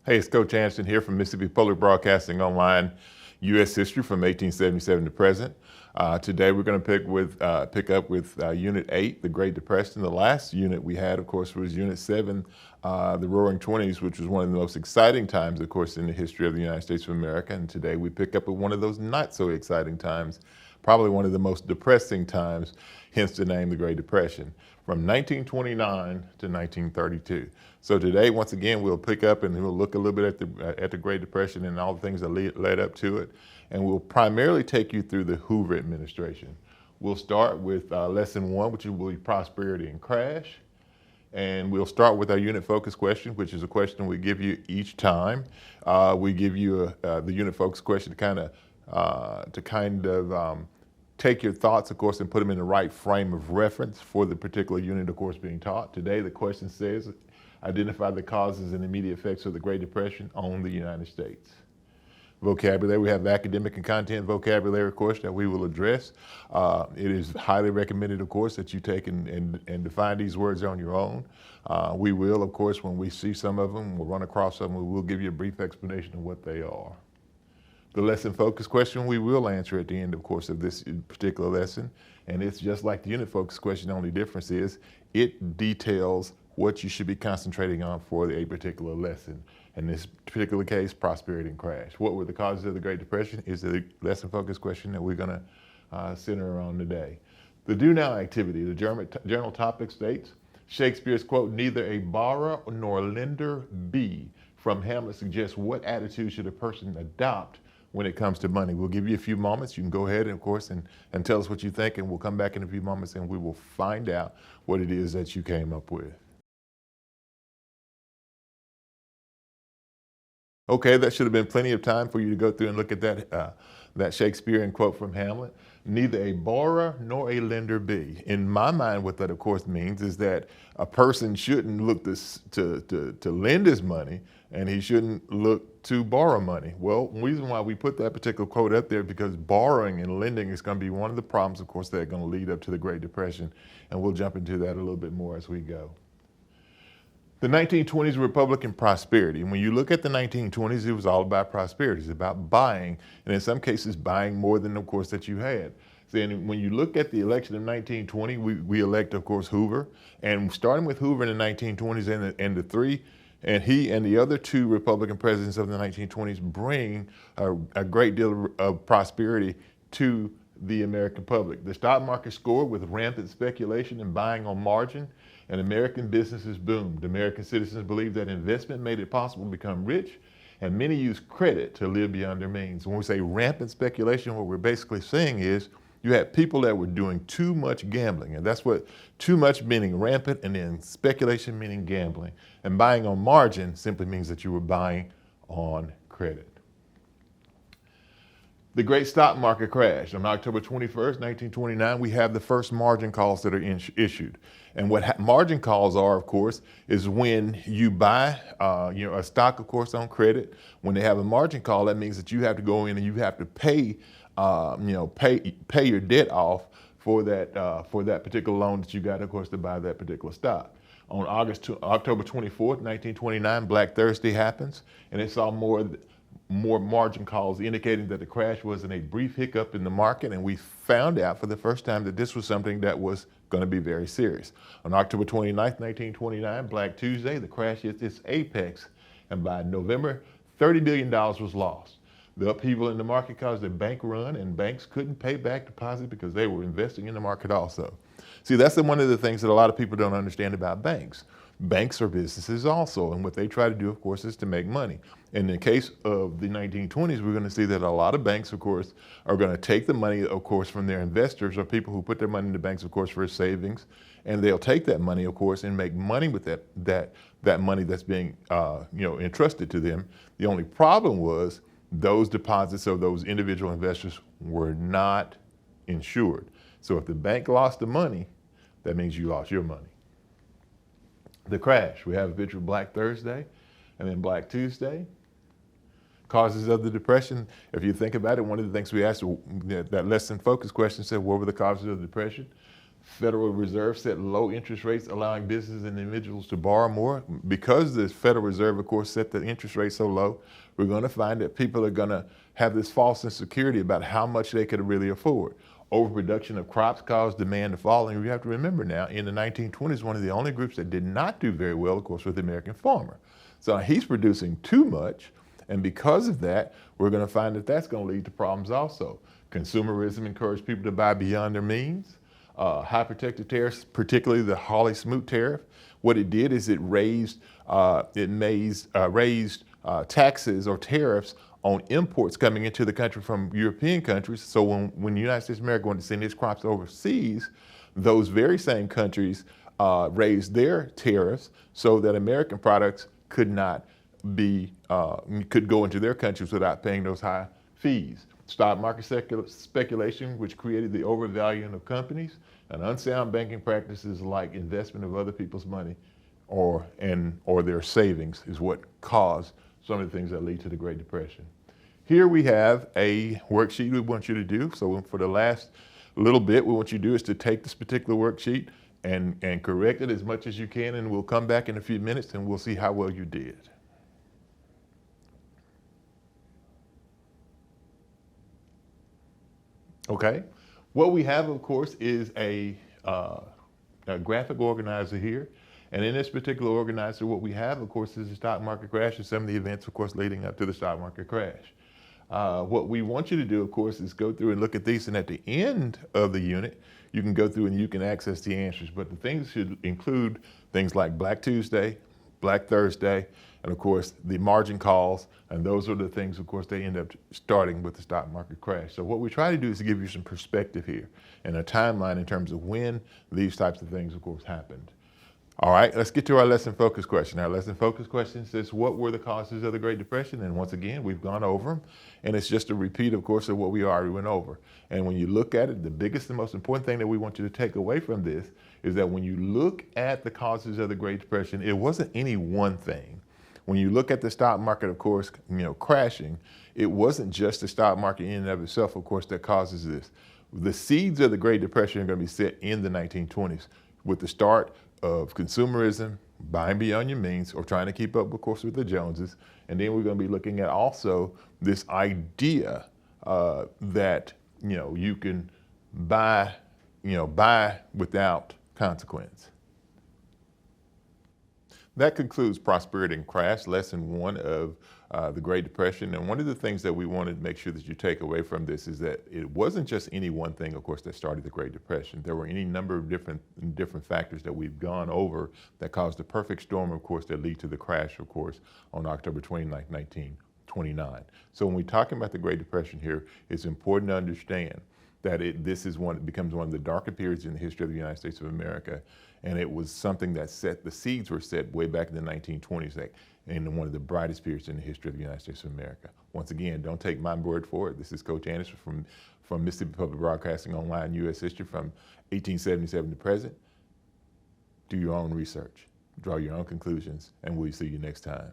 Hey, it's Coach Anderson here from Mississippi Public Broadcasting Online, U.S. History from 1877 to present. Today we're going to pick up with Unit 8, the Great Depression. The last unit we had, of course, was Unit 7, the Roaring Twenties, which was one of the most exciting times, of course, in the history of the United States of America. And today we pick up at one of those not so exciting times, probably one of the most depressing times, hence the name, the Great Depression, from 1929 to 1932. So today, once again, we'll pick up and we'll look a little bit at the Great Depression and all the things that led up to it. And we'll primarily take you through the Hoover administration. We'll start with lesson 1, which will be prosperity and crash. And we'll start with our unit focus question, which is a question we give you each time. We give you the unit focus question to kind of take your thoughts, of course, and put them in the right frame of reference for the particular unit, of course, being taught. Today, the question says, identify the causes and immediate effects of the Great Depression on the United States. Vocabulary, we have academic and content vocabulary, of course, that we will address. It is highly recommended, of course, that you take and define these words on your own. We will, of course, when we see some of them, we'll run across some, we will give you a brief explanation of what they are. The lesson focus question we will answer at the end, of course, of this particular lesson. And it's just like the unit focus question, the only difference is it details what you should be concentrating on for a particular lesson. In this particular case, prosperity and crash. What were the causes of the Great Depression is the lesson focus question that we're going to center around today. The do now activity, the general topic states, Shakespeare's quote, neither a borrower nor a lender be, from Hamlet suggests what attitude should a person adopt when it comes to money. We'll give you a few moments. You can go ahead, and, of course, and tell us what you think, and we'll come back in a few moments and we will find out what it is that you came up with. Okay, that should have been plenty of time for you to go through and look at that Shakespearean quote from Hamlet. Neither a borrower nor a lender be. In my mind, what that, of course, means is that a person shouldn't look to lend his money, and he shouldn't look to borrow money. Well, the reason why we put that particular quote up there because borrowing and lending is going to be one of the problems, of course, that are going to lead up to the Great Depression, and we'll jump into that a little bit more as we go. The 1920s, Republican prosperity. And when you look at the 1920s, it was all about prosperity. It's about buying, and in some cases, buying more than, of course, that you had. So when you look at the election of 1920, we elect, of course, Hoover. And starting with Hoover in the 1920s and he and the other two Republican presidents of the 1920s bring a great deal of prosperity to the American public. The stock market scored with rampant speculation and buying on margin, and American businesses boomed. American citizens believed that investment made it possible to become rich, and many used credit to live beyond their means. When we say rampant speculation, what we're basically saying is you had people that were doing too much gambling, and that's what too much meaning rampant, and then speculation meaning gambling. And buying on margin simply means that you were buying on credit. The great stock market crash. On October 21st, 1929, we have the first margin calls that are issued. And what margin calls are, of course, is when you buy a stock, of course, on credit. When they have a margin call, that means that you have to go in and you have to pay your debt off for that particular loan that you got, of course, to buy that particular stock. On October 24th, 1929, Black Thursday happens, and it saw more margin calls indicating that the crash wasn't a brief hiccup in the market, and we found out for the first time that this was something that was going to be very serious. On October 29th, 1929, Black Tuesday, the crash hit its apex, and by November, $30 billion was lost. The upheaval in the market caused a bank run, and banks couldn't pay back deposits because they were investing in the market also. See, that's one of the things that a lot of people don't understand about banks. Banks are businesses also, and what they try to do, of course, is to make money. In the case of the 1920s, we're going to see that a lot of banks, of course, are going to take the money, of course, from their investors or people who put their money in the banks, of course, for savings, and they'll take that money, of course, and make money with that money that's being entrusted to them. The only problem was those deposits of those individual investors were not insured. So if the bank lost the money, that means you lost your money. The crash, we have a picture of Black Thursday and then Black Tuesday. Causes of the Depression, if you think about it, one of the things we asked, that lesson focus question said, what were the causes of the Depression? Federal Reserve set low interest rates, allowing businesses and individuals to borrow more. Because the Federal Reserve, of course, set the interest rate so low, we're going to find that people are going to have this false insecurity about how much they could really afford. Overproduction of crops caused demand to fall. And you have to remember now, in the 1920s, one of the only groups that did not do very well, of course, was the American farmer. So he's producing too much. And because of that, we're going to find that that's going to lead to problems also. Consumerism encouraged people to buy beyond their means. High protective tariffs, particularly the Hawley-Smoot tariff, what it did is it raised taxes or tariffs on imports coming into the country from European countries. So when the United States of America wanted to send its crops overseas, those very same countries raised their tariffs so that American products could not could go into their countries without paying those high fees. Stock market speculation, which created the overvaluing of companies, and unsound banking practices like investment of other people's money or their savings is what caused some of the things that lead to the Great Depression. Here we have a worksheet we want you to do. So for the last little bit, what we want you to do is to take this particular worksheet and correct it as much as you can, and we'll come back in a few minutes and we'll see how well you did. Okay, what we have, of course, is a graphic organizer here. And in this particular organizer, what we have, of course, is the stock market crash and some of the events, of course, leading up to the stock market crash. What we want you to do, of course, is go through and look at these, and at the end of the unit, you can go through and you can access the answers. But the things should include things like Black Tuesday, Black Thursday, and of course, the margin calls, and those are the things, of course, they end up starting with the stock market crash. So what we try to do is to give you some perspective here and a timeline in terms of when these types of things, of course, happened. All right, let's get to our lesson focus question. Our lesson focus question says, what were the causes of the Great Depression? And once again, we've gone over them, and it's just a repeat, of course, of what we already went over. And when you look at it, the biggest and most important thing that we want you to take away from this is that when you look at the causes of the Great Depression, it wasn't any one thing. When you look at the stock market, of course, crashing, it wasn't just the stock market in and of itself, of course, that causes this. The seeds of the Great Depression are going to be set in the 1920s with the start of consumerism, buying beyond your means, or trying to keep up, of course, with the Joneses. And then we're going to be looking at also this idea that you can buy without consequence. That concludes Prosperity and Crash, lesson 1 of the Great Depression. And one of the things that we wanted to make sure that you take away from this is that it wasn't just any one thing, of course, that started the Great Depression. There were any number of different factors that we've gone over that caused the perfect storm, of course, that lead to the crash, of course, on October 29, 1929. So when we're talking about the Great Depression here, it's important to understand that this becomes one of the darker periods in the history of the United States of America. And it was something that the seeds were set way back in the 1920s in one of the brightest periods in the history of the United States of America. Once again, don't take my word for it. This is Coach Anderson from Mississippi Public Broadcasting Online U.S. History from 1877 to present. Do your own research, draw your own conclusions, and we'll see you next time.